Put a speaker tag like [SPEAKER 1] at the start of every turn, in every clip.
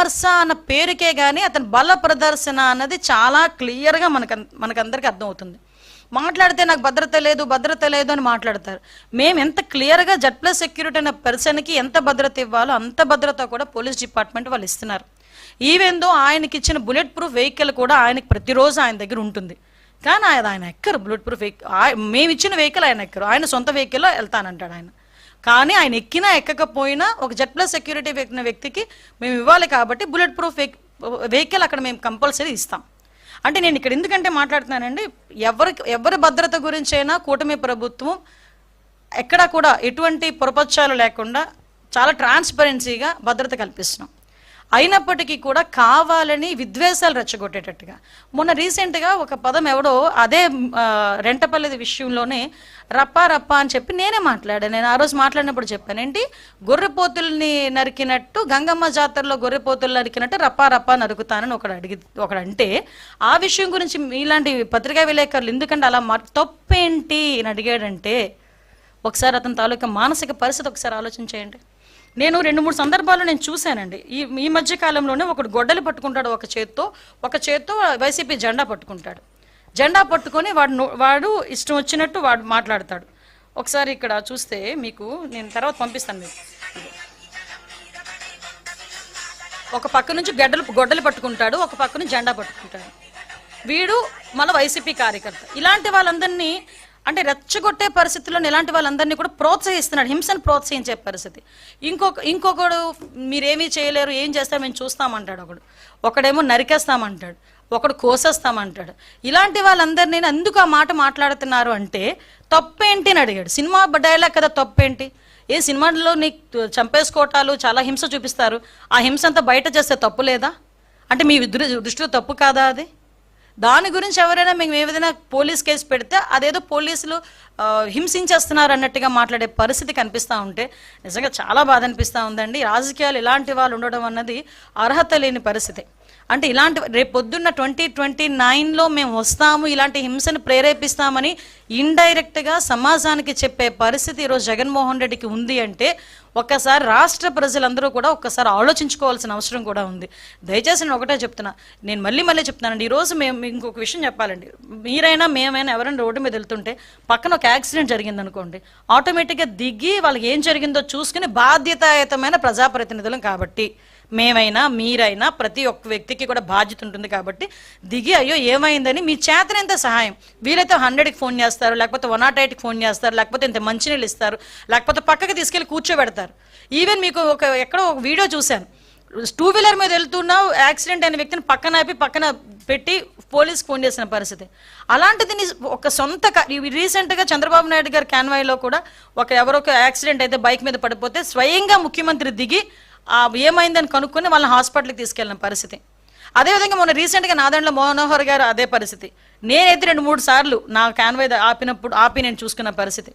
[SPEAKER 1] పరామర్శ అన్న పేరుకే కానీ అతని బల ప్రదర్శన అన్నది చాలా క్లియర్గా మనకందరికీ అర్థమవుతుంది. మాట్లాడితే నాకు భద్రత లేదు అని మాట్లాడతారు. మేము ఎంత క్లియర్గా Z+ సెక్యూరిటీ అనే పర్సన్కి ఎంత భద్రత ఇవ్వాలో అంత భద్రత కూడా పోలీస్ డిపార్ట్మెంట్ వాళ్ళు ఇస్తున్నారు. ఈవెన్ దో ఆయనకి ఇచ్చిన బుల్లెట్ ప్రూఫ్ వెహికల్ కూడా ఆయనకి ప్రతిరోజు ఆయన దగ్గర ఉంటుంది. కానీ ఆయన ఎక్కరు బుల్లెట్ ప్రూఫ్ మేము ఇచ్చిన వెహికల్ ఆయన ఎక్కరు, ఆయన సొంత వెహికల్లో వెళ్తానంటాడు ఆయన. కానీ ఆయన ఎక్కినా ఎక్కకపోయినా ఒక Z+ సెక్యూరిటీ వ్యక్తికి మేము ఇవ్వాలి కాబట్టి బుల్లెట్ ప్రూఫ్ వెహికల్ అక్కడ మేము కంపల్సరీ ఇస్తాం. అంటే నేను ఇక్కడ ఎందుకంటే మాట్లాడుతున్నానండి, ఎవరి భద్రత గురించి అయినా కూటమి ప్రభుత్వం ఎక్కడా కూడా ఎటువంటి పొరపచ్చాలు లేకుండా చాలా ట్రాన్స్పరెన్సీగా భద్రత కల్పిస్తున్నాం. అయినప్పటికీ కూడా కావాలని విద్వేషాలు రెచ్చగొట్టేటట్టుగా మొన్న రీసెంట్గా ఒక పదం ఎవడో అదే రెంటపల్లి విషయంలోనే రప్పా అని చెప్పి నేనే మాట్లాడాను. నేను ఆ రోజు మాట్లాడినప్పుడు చెప్పాను, ఏంటి గొర్రెపోతుల్ని నరికినట్టు గంగమ్మ జాతరలో గొర్రెపోతులు నరికినట్టు రప్పా నరుకుతానని ఒకడంటే ఆ విషయం గురించి ఇలాంటి పత్రికా విలేకరులు ఎందుకంటే అలా తప్పేంటి అని అడిగాడంటే ఒకసారి అతని తాలూకా మానసిక పరిస్థితి ఒకసారి ఆలోచించేయండి. నేను 2-3 సందర్భాల్లో నేను చూశానండి. ఈ మధ్య కాలంలోనే ఒకడు గొడ్డలి పట్టుకుంటాడు ఒక చేత్తో వైసీపీ జెండా పట్టుకుంటాడు. జెండా పట్టుకొని వాడు ఇష్టం వచ్చినట్టు వాడు మాట్లాడతాడు. ఒకసారి ఇక్కడ చూస్తే మీకు నేను తర్వాత పంపిస్తాను. మీకు ఒక పక్క నుంచి గొడ్డలి పట్టుకుంటాడు, ఒక పక్క నుంచి జెండా పట్టుకుంటాడు. వీడు మళ్ళీ వైసీపీ కార్యకర్త. ఇలాంటి వాళ్ళందరినీ అంటే రెచ్చగొట్టే పరిస్థితుల్లో ఇలాంటి వాళ్ళందరినీ కూడా ప్రోత్సహిస్తున్నాడు, హింసను ప్రోత్సహించే పరిస్థితి. ఇంకొకడు మీరేమీ చేయలేరు, ఏం చేస్తారు మేము చూస్తామంటాడు. ఒకడేమో నరికేస్తామంటాడు, ఒకడు కోసేస్తామంటాడు. ఇలాంటి వాళ్ళందరినీ ఎందుకు ఆ మాట మాట్లాడుతున్నారు అంటే తప్పేంటి అని అడిగాడు. సినిమా డైలాగ్ కదా, తప్పేంటి? ఏ సినిమాలో నీకు చంపేసుకోవటాలు చాలా హింస చూపిస్తారు, ఆ హింస అంతా బయట చేస్తే తప్పు లేదా అంటే మీ దృష్టిలో తప్పు కాదా అది? దాని గురించి ఎవరైనా మేము ఏదైనా పోలీస్ కేసు పెడితే అదేదో పోలీసులు హింసించేస్తున్నారు అన్నట్టుగా మాట్లాడే పరిస్థితి కనిపిస్తూ ఉంటే నిజంగా చాలా బాధ అనిపిస్తూ ఉందండి. రాజకీయాలు ఇలాంటి వాళ్ళు ఉండడం అన్నది అర్హత లేని పరిస్థితి. అంటే ఇలాంటి రేపు పొద్దున్న 2029లో మేము వస్తాము, ఇలాంటి హింసను ప్రేరేపిస్తామని ఇండైరెక్ట్గా సమాజానికి చెప్పే పరిస్థితి ఈరోజు జగన్మోహన్ రెడ్డికి ఉంది అంటే ఒక్కసారి రాష్ట్ర ప్రజలందరూ కూడా ఒక్కసారి ఆలోచించుకోవాల్సిన అవసరం కూడా ఉంది. దయచేసి నేను ఒకటే చెప్తున్నా, నేను మళ్ళీ చెప్తున్నానండి. ఈరోజు మేము ఇంకొక విషయం చెప్పాలండి, మీరైనా మేమైనా ఎవరైనా రోడ్డు మీద వెళ్తుంటే పక్కన ఒక యాక్సిడెంట్ జరిగింది అనుకోండి, ఆటోమేటిక్గా దిగి వాళ్ళకి ఏం జరిగిందో చూసుకుని బాధ్యతాయుతమైన ప్రజాప్రతినిధులం కాబట్టి మేమైనా మీరైనా ప్రతి ఒక్క వ్యక్తికి కూడా బాధ్యత ఉంటుంది కాబట్టి దిగి అయ్యో ఏమైందని మీ చేతనంత సహాయం వీలైతే 100కి ఫోన్ చేస్తారు, లేకపోతే 108కి ఫోన్ చేస్తారు, లేకపోతే ఇంత మంచినీళ్ళు ఇస్తారు, లేకపోతే పక్కకి తీసుకెళ్ళి కూర్చోబెడతారు. ఈవెన్ మీకు ఎక్కడో ఒక వీడియో చూశాను, 2 వీలర్ మీద వెళ్తున్నావు, యాక్సిడెంట్ అయిన వ్యక్తిని పక్కన పెట్టి పోలీస్కి ఫోన్ చేసిన పరిస్థితి. అలాంటిది ఒక సొంత రీసెంట్గా చంద్రబాబు నాయుడు గారి కాన్వాయ్లో కూడా ఎవరొక యాక్సిడెంట్ అయితే బైక్ మీద పడిపోతే స్వయంగా ముఖ్యమంత్రి దిగి ఏమైందని కనుక్కొని వాళ్ళని హాస్పిటల్కి తీసుకెళ్ళిన పరిస్థితి. అదేవిధంగా మొన్న రీసెంట్గా నాదెండ్ల మనోహర్ గారు అదే పరిస్థితి. నేనైతే 2-3 సార్లు నా కాన్వాయ్ ఆపి నేను చూసుకున్న పరిస్థితి.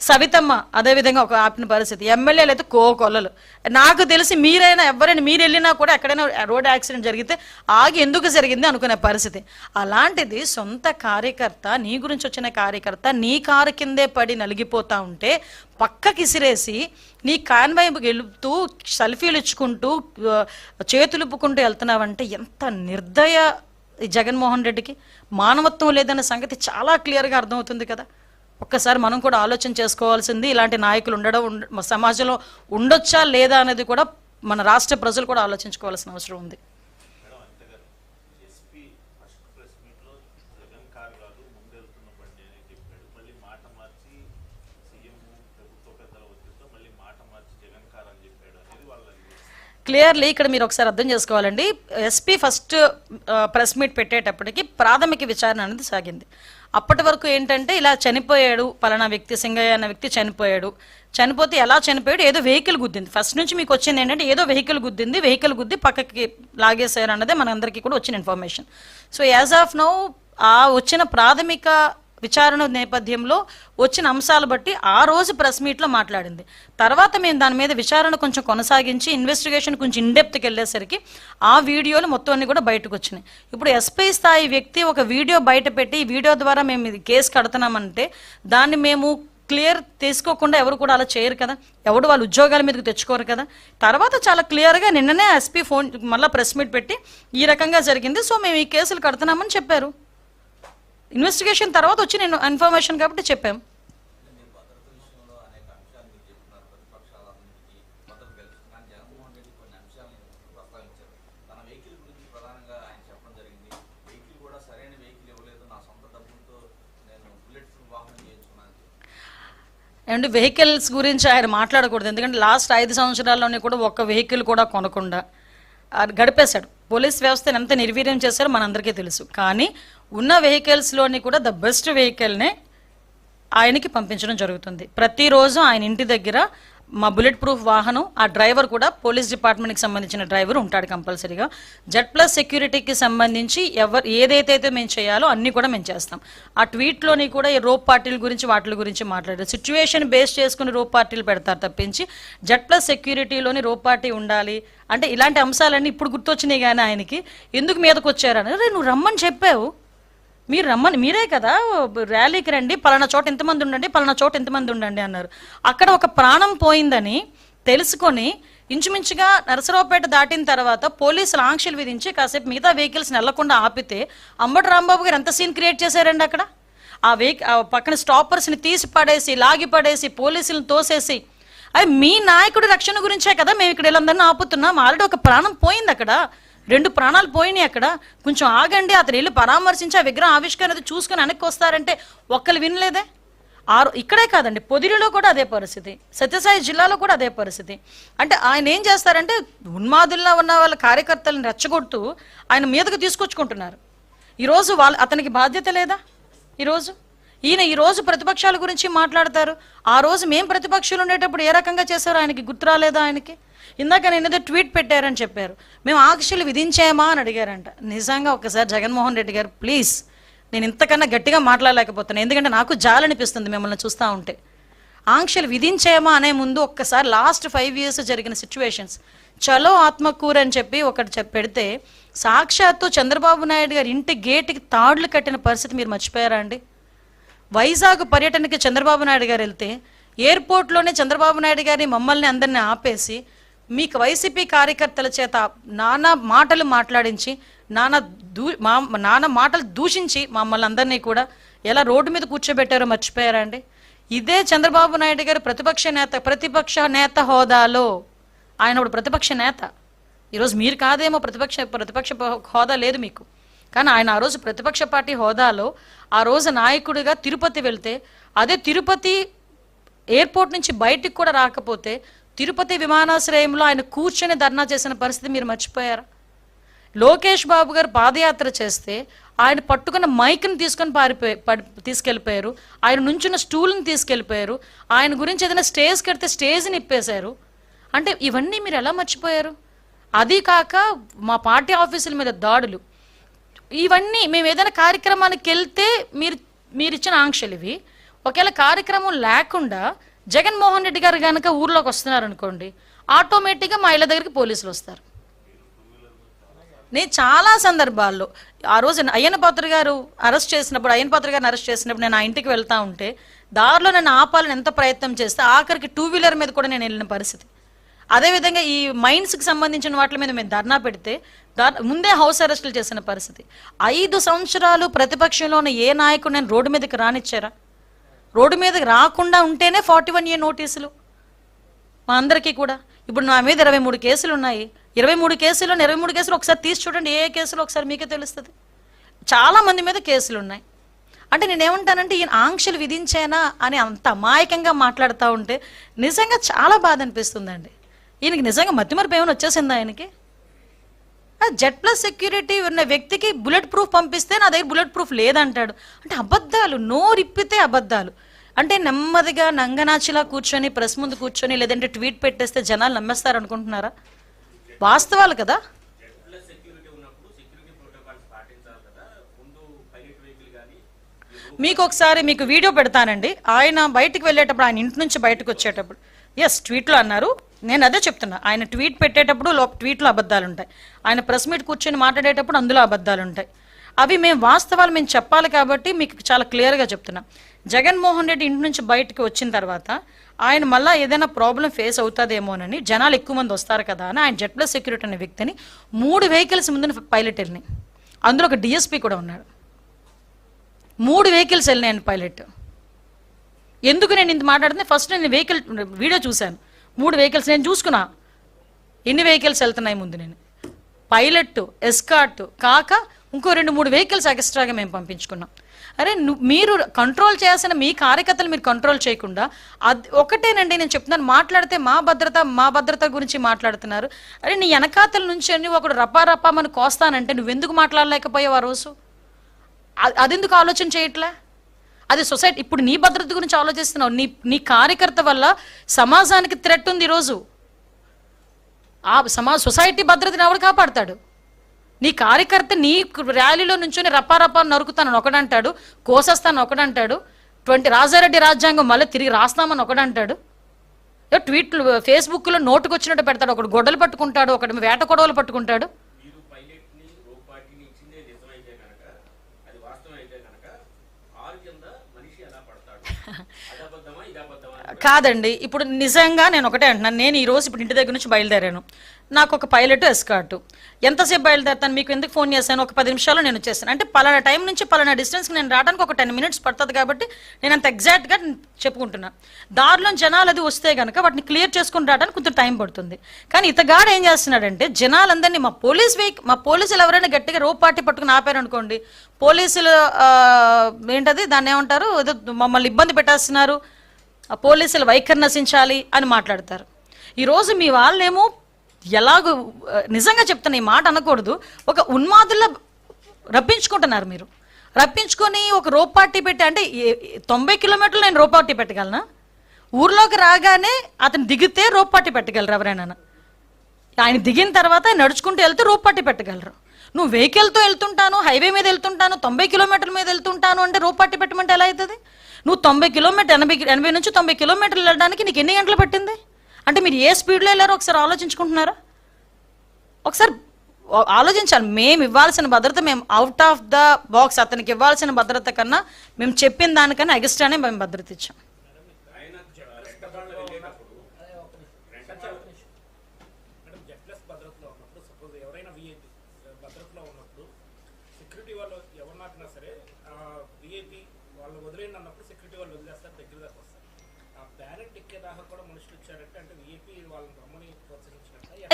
[SPEAKER 1] సవితమ్మ అదేవిధంగా ఒక ఆపిన పరిస్థితి. ఎమ్మెల్యేలు అయితే కోకొల్లలు. నాకు తెలిసి మీరు వెళ్ళినా కూడా ఎక్కడైనా రోడ్ యాక్సిడెంట్ జరిగితే ఆగి ఎందుకు జరిగింది అనుకునే పరిస్థితి. అలాంటిది సొంత కార్యకర్త, నీ గురించి వచ్చిన కార్యకర్త నీ కారు కిందే పడి నలిగిపోతా ఉంటే పక్కకి ఇసిరేసి నీ కాన్వాయ్ వెళుతూ సెల్ఫీలు ఇచ్చుకుంటూ చేతులుపుకుంటూ వెళ్తున్నావంటే ఎంత నిర్దయ జగన్మోహన్ రెడ్డికి. మానవత్వం లేదన్న సంగతి చాలా క్లియర్గా అర్థమవుతుంది కదా. ఒక్కసారి మనం కూడా ఆలోచన చేసుకోవాల్సింది, ఇలాంటి నాయకులు సమాజంలో ఉండొచ్చా లేదా అనేది కూడా మన రాష్ట్ర ప్రజలు కూడా ఆలోచించుకోవాల్సిన అవసరం ఉంది. క్లియర్లీ ఇక్కడ మీరు ఒకసారి అర్థం చేసుకోవాలండి. ఎస్పీ ఫస్ట్ ప్రెస్ మీట్ పెట్టేటప్పటికి ప్రాథమిక విచారణ అనేది సాగింది. అప్పటి వరకు ఏంటంటే ఇలా చనిపోయాడు పలానా వ్యక్తి, సింగయ్య అన్న వ్యక్తి చనిపోతే ఎలా చనిపోయాడు, ఏదో వెహికల్ గుద్దింది. ఫస్ట్ నుంచి మీకు వచ్చింది ఏంటంటే ఏదో వెహికల్ గుద్ది పక్కకి లాగేశారు అన్నదే మనందరికీ కూడా వచ్చిన information. So as of now ఆ వచ్చిన ప్రాథమిక విచారణ నేపథ్యంలో వచ్చిన అంశాలు బట్టి ఆ రోజు ప్రెస్ మీట్లో మాట్లాడింది. తర్వాత మేము దాని మీద విచారణ కొంచెం కొనసాగించి ఇన్వెస్టిగేషన్ కొంచెం ఇన్డెప్త్కి వెళ్ళేసరికి ఆ వీడియోలు మొత్తం అన్ని కూడా బయటకు వచ్చినాయి. ఇప్పుడు ఎస్పీ స్థాయి వ్యక్తి ఒక వీడియో బయట పెట్టి ఈ వీడియో ద్వారా మేము ఇది కేసు కడుతున్నామంటే దాన్ని మేము క్లియర్ తీసుకోకుండా ఎవరు కూడా అలా చేయరు కదా, ఎవడు వాళ్ళ ఉద్యోగాల మీదకి తెచ్చుకోరు కదా. తర్వాత చాలా క్లియర్గా నిన్ననే ఎస్పీ ఫోన్ మళ్ళీ ప్రెస్ మీట్ పెట్టి ఈ రకంగా జరిగింది, సో మేము ఈ కేసులు కడుతున్నామని చెప్పారు. ఇన్వెస్టిగేషన్ తర్వాత వచ్చి నేను ఇన్ఫర్మేషన్ కాబట్టి చెప్పాం. అండ్ వెహికల్స్ గురించి ఆయన మాట్లాడకూడదు, ఎందుకంటే లాస్ట్ 5 సంవత్సరాల్లోనే కూడా ఒక్క వెహికల్ కూడా కొనకుండా గడిపేశాడు. పోలీస్ వ్యవస్థను ఎంత నిర్వీర్యం చేశారో మనందరికీ తెలుసు. కానీ ఉన్న వెహికల్స్లోని కూడా ద బెస్ట్ వెహికల్నే ఆయనకి పంపించడం జరుగుతుంది. ప్రతిరోజు ఆయన ఇంటి దగ్గర మా బుల్లెట్ ప్రూఫ్ వాహనం, ఆ డ్రైవర్ కూడా పోలీస్ డిపార్ట్మెంట్కి సంబంధించిన డ్రైవర్ ఉంటాడు కంపల్సరీగా. జెడ్+ సెక్యూరిటీకి సంబంధించి ఏదైతే మేము చేయాలో అన్నీ కూడా మేము చేస్తాం. ఆ ట్వీట్లోని కూడా ఈ రోప్ పార్టీల గురించి వాటి గురించి మాట్లాడారు. సిచ్యువేషన్ బేస్ చేసుకుని రోప్ పార్టీలు పెడతారు తప్పించి జెడ్+ సెక్యూరిటీలోని రోప్ పార్టీ ఉండాలి అంటే ఇలాంటి అంశాలన్నీ ఇప్పుడు గుర్తొచ్చినాయి. కానీ ఆయనకి ఎందుకు మీదకి వచ్చారని, నువ్వు రమ్మని చెప్పావు, మీరు రమ్మని, మీరే కదా ర్యాలీకి రండి, పలానా చోట ఎంతమంది ఉండండి, పలానా చోట ఎంతమంది ఉండండి అన్నారు. అక్కడ ఒక ప్రాణం పోయిందని తెలుసుకొని ఇంచుమించుగా నరసరావుపేట దాటిన తర్వాత పోలీసులు ఆంక్షలు విధించి కాసేపు మిగతా వెహికల్స్ని వెళ్లకుండా ఆపితే అంబటి రాంబాబు గారు ఎంత సీన్ క్రియేట్ చేశారండి అక్కడ. ఆ పక్కన స్టాపర్స్ని తీసి పడేసి, లాగి పడేసి, పోలీసులను తోసేసి, అది మీ నాయకుడి రక్షణ గురించే కదా మేము ఇక్కడ వీళ్ళందరినీ ఆపుతున్నాం. ఆల్రెడీ ఒక ప్రాణం పోయింది అక్కడ, 2 ప్రాణాలు పోయినాయి అక్కడ. కొంచెం ఆగండి, అతను వెళ్ళి పరామర్శించి ఆ విగ్రహం ఆవిష్కరణ చూసుకొని వెనక్కి వస్తారంటే ఒక్కరు వినలేదే. ఇక్కడే కాదండి, పొదిలిలో కూడా అదే పరిస్థితి, సత్యసాయి జిల్లాలో కూడా అదే పరిస్థితి. అంటే ఆయన ఏం చేస్తారంటే ఉన్మాదుల్లో ఉన్న వాళ్ళ కార్యకర్తలను రెచ్చగొడుతూ ఆయన మీదకు తీసుకొచ్చుకుంటున్నారు. ఈరోజు అతనికి బాధ్యత లేదా? ఈరోజు ప్రతిపక్షాల గురించి మాట్లాడతారు. ఆ రోజు మేము ప్రతిపక్షాలు ఉండేటప్పుడు ఏ రకంగా చేశారో ఆయనకి గుర్తు రాలేదా? ఆయనకి ఇందాక నేను ఏదో ట్వీట్ పెట్టారని చెప్పారు, మేము ఆంక్షలు విధించామా అని అడిగారంట. నిజంగా ఒకసారి జగన్మోహన్ రెడ్డి గారు ప్లీజ్, నేను ఇంతకన్నా గట్టిగా మాట్లాడలేకపోతున్నాను, ఎందుకంటే నాకు జాలనిపిస్తుంది మిమ్మల్ని చూస్తూ ఉంటే. ఆంక్షలు విధించామా అనే ముందు ఒక్కసారి లాస్ట్ 5 years జరిగిన సిచ్యువేషన్స్, చలో ఆత్మకూరు అని చెప్పి ఒకటి పెడితే సాక్షాత్తు చంద్రబాబు నాయుడు గారి ఇంటి గేటుకి తాడులు కట్టిన పరిస్థితి మీరు మర్చిపోయారా అండి? వైజాగ్ పర్యటనకి చంద్రబాబు నాయుడు గారు వెళ్తే ఎయిర్పోర్ట్లోనే చంద్రబాబు నాయుడు గారిని మమ్మల్ని అందరినీ ఆపేసి మీకు వైసీపీ కార్యకర్తల చేత నానా మాటలు మాట్లాడించి, నానా మాటలు దూషించి మమ్మల్ని అందరినీ కూడా ఎలా రోడ్డు మీద కూర్చోబెట్టారో మర్చిపోయారా అండి? ఇదే చంద్రబాబు నాయుడు గారు ప్రతిపక్ష నేత హోదాలో, ఆయన ఇప్పుడు ప్రతిపక్ష నేత. ఈరోజు మీరు కాదేమో, ప్రతిపక్ష హోదా లేదు మీకు, కానీ ఆయన ఆ రోజు ప్రతిపక్ష పార్టీ హోదాలో ఆ రోజు నాయకుడిగా తిరుపతి వెళ్తే, అదే తిరుపతి ఎయిర్పోర్ట్ నుంచి బయటికి కూడా రాకపోతే తిరుపతి విమానాశ్రయంలో ఆయన కూర్చొని ధర్నా చేసిన పరిస్థితి మీరు మర్చిపోయారా? లోకేష్ బాబు గారు పాదయాత్ర చేస్తే ఆయన పట్టుకున్న మైక్ని తీసుకెళ్ళిపోయారు, ఆయన నుంచున్న స్టూల్ని తీసుకెళ్ళిపోయారు, ఆయన గురించి ఏదైనా స్టేజ్ కడితే స్టేజ్ని ఇప్పేశారు. అంటే ఇవన్నీ మీరు ఎలా మర్చిపోయారు? అది కాక మా పార్టీ ఆఫీసుల మీద దాడులు, ఇవన్నీ మేము ఏదైనా కార్యక్రమానికి వెళ్తే మీరు ఇచ్చిన ఆంక్షలు ఇవి. ఒకవేళ కార్యక్రమం లేకుండా జగన్మోహన్ రెడ్డి గారు కనుక ఊర్లోకి వస్తున్నారు అనుకోండి, ఆటోమేటిక్గా మా ఇళ్ళ దగ్గరికి పోలీసులు వస్తారు. నేను చాలా సందర్భాల్లో ఆ రోజు అయ్యన్న పాత్ర గారిని అరెస్ట్ చేసినప్పుడు నేను ఆ ఇంటికి వెళ్తా ఉంటే దారిలో నన్ను ఆపాలని ఎంత ప్రయత్నం చేస్తే ఆఖరికి 2-wheeler మీద కూడా నేను వెళ్ళిన పరిస్థితి. అదేవిధంగా ఈ మైన్స్కి సంబంధించిన వాటి మీద మేము ధర్నా పెడితే ముందే హౌస్ అరెస్టులు చేసిన పరిస్థితి. 5 సంవత్సరాలు ప్రతిపక్షంలో ఉన్న ఏ నాయకుడు నేను రోడ్డు మీదకి రానిచ్చారా? రోడ్డు మీదకి రాకుండా ఉంటేనే 41A నోటీసులు మా అందరికీ కూడా. ఇప్పుడు నా మీద 23 కేసులు ఉన్నాయి. 23 కేసులు ఒకసారి తీసి చూడండి, ఏ కేసులో ఒకసారి మీకే తెలుస్తుంది. చాలా మంది మీద కేసులు ఉన్నాయి. అంటే నేనేమంటానంటే ఈయన ఆంక్షలు విధించానా అని అంత అమాయకంగా మాట్లాడుతూ ఉంటే నిజంగా చాలా బాధ అనిపిస్తుందండి. ఈయనకి నిజంగా మతిమరుపు ఏమైనా వచ్చేసిందా ఆయనకి? జెడ్+ సెక్యూరిటీ ఉన్న వ్యక్తికి బుల్లెట్ ప్రూఫ్ పంపిస్తే నా దగ్గర బుల్లెట్ ప్రూఫ్ లేదంటాడు. అంటే అబద్ధాలు, నోరిప్పితే అబద్ధాలు. అంటే నెమ్మదిగా నంగనాచిలా కూర్చొని ప్రెస్ ముందు కూర్చొని లేదంటే ట్వీట్ పెట్టేస్తే జనాలు నమ్మేస్తారు అనుకుంటున్నారా? వాస్తవాలు కదా. మీకు వీడియో పెడతానండి. ఆయన బయటకు వెళ్ళేటప్పుడు, ఆయన ఇంటి నుంచి బయటకు వచ్చేటప్పుడు, ట్వీట్లో అన్నారు, నేను అదే చెప్తున్నా, ఆయన ట్వీట్ పెట్టేటప్పుడు ట్వీట్లో అబద్ధాలు ఉంటాయి, ఆయన ప్రెస్ మీట్ కూర్చొని మాట్లాడేటప్పుడు అందులో అబద్ధాలు ఉంటాయి. అవి మేము వాస్తవాలు మేము చెప్పాలి కాబట్టి మీకు చాలా క్లియర్గా చెప్తున్నాం. జగన్మోహన్ రెడ్డి ఇంటి నుంచి బయటకు వచ్చిన తర్వాత ఆయన మళ్ళీ ఏదైనా ప్రాబ్లం ఫేస్ అవుతుందేమోనని, జనాలు ఎక్కువ మంది వస్తారు కదా అని ఆయన జెడ్ ప్లస్ సెక్యూరిటీ అనే వ్యక్తిని 3 వెహికల్స్ ముందు పైలట్ వెళ్ళినాయి. అందులో ఒక డిఎస్పీ కూడా ఉన్నాడు. 3 వెహికల్స్ వెళ్ళినాయండి పైలట్. ఎందుకు నేను ఇంత మాట్లాడుతున్నా, ఫస్ట్ నేను వెహికల్ వీడియో చూశాను. 3 వెహికల్స్ నేను చూసుకున్నా ఎన్ని వెహికల్స్ వెళ్తున్నాయి ముందు. నేను పైలట్, ఎస్కార్ట్ కాక ఇంకో 2-3 వెహికల్స్ ఎక్స్ట్రాగా మేము పంపించుకున్నాం. అరే మీరు కంట్రోల్ చేయాల్సిన మీ కార్యకర్తలు మీరు కంట్రోల్ చేయకుండా అది ఒకటేనండి నేను చెప్తున్నాను. మాట్లాడితే మా భద్రత గురించి మాట్లాడుతున్నారు. అరే నీ వెనకాతల నుంచి అన్ని ఒకడు రప్పా మనం కోస్తానంటే నువ్వెందుకు మాట్లాడలేకపోయావు ఆ రోజు? అదెందుకు ఆలోచన చేయట్లే? అది సొసైటీ ఇప్పుడు నీ భద్రత గురించి ఆలోచిస్తున్నావు. నీ కార్యకర్త వల్ల సమాజానికి థ్రెట్ ఉంది ఈరోజు. ఆ సొసైటీ భద్రతని ఎవడు కాపాడతాడు? నీ కార్యకర్త నీ ర్యాలీలో నుంచొని రప్పా నరుకుతానని ఒకడంటాడు, కోసేస్తాను ఒకడంటాడు, రాజారెడ్డి రాజ్యాంగం మళ్ళీ తిరిగి రాస్తామని ఒకడంటాడు, ట్వీట్లు ఫేస్బుక్లో నోటుకొచ్చినట్టు పెడతాడు, ఒకడు గొడ్డలు పట్టుకుంటాడు, ఒకటి వేట కొడవలు పట్టుకుంటాడు. కాదండి, ఇప్పుడు నిజంగా నేను ఒకటే అంటున్నాను. నేను ఈరోజు ఇప్పుడు ఇంటి దగ్గర నుంచి బయలుదేరాను. నాకు ఒక పైలట్, ఎస్కార్టు. ఎంతసేపు బయలుదేరుతాను? మీకు ఎందుకు ఫోన్ చేశాను? ఒక 10 నిమిషాల్లో నేను వచ్చేసాను. అంటే పలానా టైం నుంచి పలానా డిస్టెన్స్కి నేను రావడానికి ఒక 10 మినిట్స్ పడుతుంది కాబట్టి నేను అంత ఎగ్జాక్ట్గా చెప్పుకుంటున్నాను. దారిలో జనాలు అది వస్తే కనుక వాటిని క్లియర్ చేసుకుని రావడానికి కొంచెం టైం పడుతుంది. కానీ ఇతగాడు ఏం చేస్తున్నాడంటే జనాలందరినీ మా పోలీసులు ఎవరైనా గట్టిగా రోప్ పార్టీ పట్టుకుని ఆపారు అనుకోండి, పోలీసులు ఏంటది దాన్ని ఏమంటారు, ఏదో మమ్మల్ని ఇబ్బంది పెట్టేస్తున్నారు, పోలీసులు వైఖరి నశించాలి అని మాట్లాడతారు. ఈరోజు మీ వాళ్ళేమో ఎలాగో నిజంగా చెప్తున్నా, ఈ మాట అనకూడదు, ఒక ఉన్మాదుల్లో రప్పించుకుంటున్నారు. మీరు రప్పించుకొని ఒక రోప్ పార్టీ పెట్టి, అంటే 90 కిలోమీటర్లు నేను రోప్ పార్టీ పెట్టగలనా? ఊర్లోకి రాగానే అతను దిగితే రోప్ పార్టీ పెట్టగలరు ఎవరైనా? ఆయన దిగిన తర్వాత నడుచుకుంటూ వెళ్తే రోప్ పార్టీ పెట్టగలరు. నువ్వు వెహికల్తో వెళ్తుంటాను, హైవే మీద వెళ్తుంటాను, 90 కిలోమీటర్ల మీద వెళ్తుంటాను అంటే రోప్ పార్టీ పెట్టమంటే ఎలా అవుతుంది? నువ్వు 90 కిలోమీటర్ 80 నుంచి 90 కిలోమీటర్లు వెళ్ళడానికి నీకు ఎన్ని గంటలు పట్టింది? అంటే మీరు ఏ స్పీడ్లో వెళ్ళారో ఒకసారి ఆలోచించుకుంటున్నారా? ఒకసారి ఆలోచించాలి. మేము ఇవ్వాల్సిన భద్రత, మేము అవుట్ ఆఫ్ ద బాక్స్ అతనికి ఇవ్వాల్సిన భద్రత కన్నా మేము చెప్పిన దానికన్నా ఎక్స్ట్రానే మేము భద్రత ఇచ్చాం.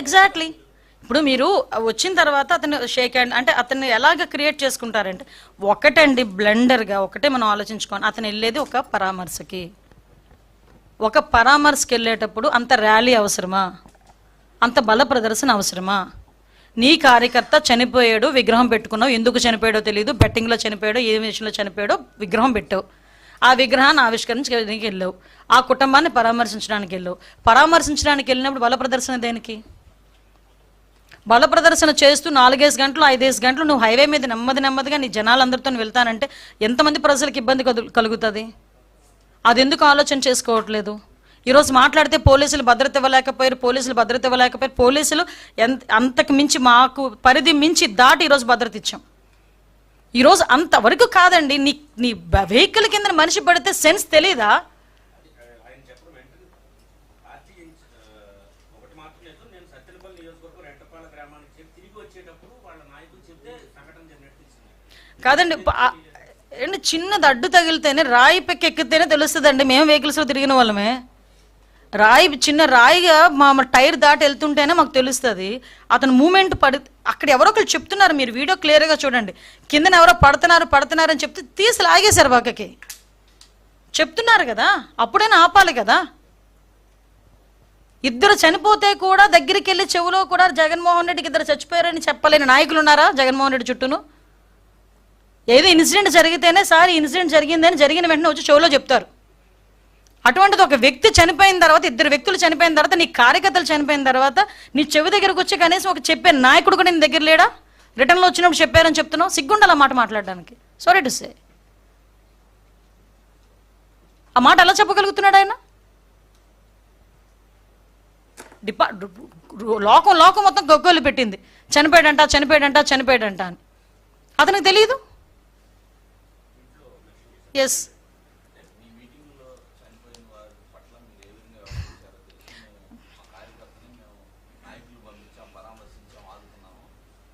[SPEAKER 1] ఎగ్జాక్ట్లీ. ఇప్పుడు మీరు వచ్చిన తర్వాత అతను షేక్ హ్యాండ్ అంటే అతన్ని ఎలాగ క్రియేట్ చేసుకుంటారంటే, ఒకటండి బ్లెండర్గా ఒకటే మనం ఆలోచించుకోండి. అతను వెళ్ళేది ఒక పరామర్శకి వెళ్ళేటప్పుడు అంత ర్యాలీ అవసరమా? అంత బల ప్రదర్శన అవసరమా? నీ కార్యకర్త చనిపోయాడు, విగ్రహం పెట్టుకున్నావు, ఎందుకు చనిపోయాడో తెలియదు, బెట్టింగ్లో చనిపోయాడో ఏ విషయంలో చనిపోయాడో విగ్రహం పెట్టావు, ఆ విగ్రహాన్ని ఆవిష్కరించడానికి వెళ్ళావు, ఆ కుటుంబాన్ని పరామర్శించడానికి వెళ్ళినప్పుడు బల ప్రదర్శన దేనికి? బల ప్రదర్శన చేస్తూ 4-5 గంటలు 5-5 గంటలు నువ్వు హైవే మీద నెమ్మదిగా నీ జనాలందరితో వెళ్తానంటే ఎంతమంది ప్రజలకు ఇబ్బంది కలుగుతుంది? అది ఎందుకు ఆలోచన చేసుకోవట్లేదు? ఈరోజు మాట్లాడితే పోలీసులు భద్రత ఇవ్వలేకపోయారు, పోలీసులు అంతకు మించి మాకు పరిధి మించి దాటి ఈరోజు భద్రత ఇచ్చాం. ఈరోజు అంతవరకు కాదండి, నీ వెహికల్ కింద మనిషి పడితే సెన్స్ తెలీదా? కాదండి, చిన్నది అడ్డు తగిలితేనే రాయి ఎక్కితేనే తెలుస్తుందండి. మేము వెహికల్స్లో తిరిగిన వాళ్ళమే. చిన్న రాయిగా మా టైర్ దాటి వెళ్తుంటేనే మాకు తెలుస్తుంది. అతను మూమెంట్ అక్కడ ఎవరో ఒకరు చెప్తున్నారు, మీరు వీడియో క్లియర్గా చూడండి, కిందన ఎవరో పడుతున్నారు అని చెప్తే తీసి లాగేశారు పక్కకి. చెప్తున్నారు కదా, అప్పుడైనా ఆపాలి కదా. 2 చనిపోతే కూడా దగ్గరికి వెళ్ళి చెవులో కూడా జగన్మోహన్ రెడ్డికి 2 చచ్చిపోయారని చెప్పలేని నాయకులు ఉన్నారా జగన్మోహన్ రెడ్డి చుట్టూను? ఏదో ఇన్సిడెంట్ జరిగితేనే సార్ ఇన్సిడెంట్ జరిగిందని జరిగిన వెంటనే వచ్చి చెవులో చెప్తారు. అటువంటిది ఒక వ్యక్తి చనిపోయిన తర్వాత, 2 వ్యక్తులు చనిపోయిన తర్వాత, నీ కార్యకర్తలు చనిపోయిన తర్వాత నీ చెవి దగ్గరకు వచ్చి కనీసం ఒక చెప్పే నాయకుడు కూడా నీ దగ్గర లేడా? రిటర్న్లో వచ్చినప్పుడు చెప్పారని చెప్తున్నావు. సిగ్గుండాలి ఆ మాట మాట్లాడడానికి. సారీ టు సే, ఆ మాట ఎలా చెప్పగలుగుతున్నాడు ఆయన? లోకం మొత్తం గొగ్గోలు పెట్టింది, చనిపోయాడంట అని. అతనికి తెలియదు. ఎస్,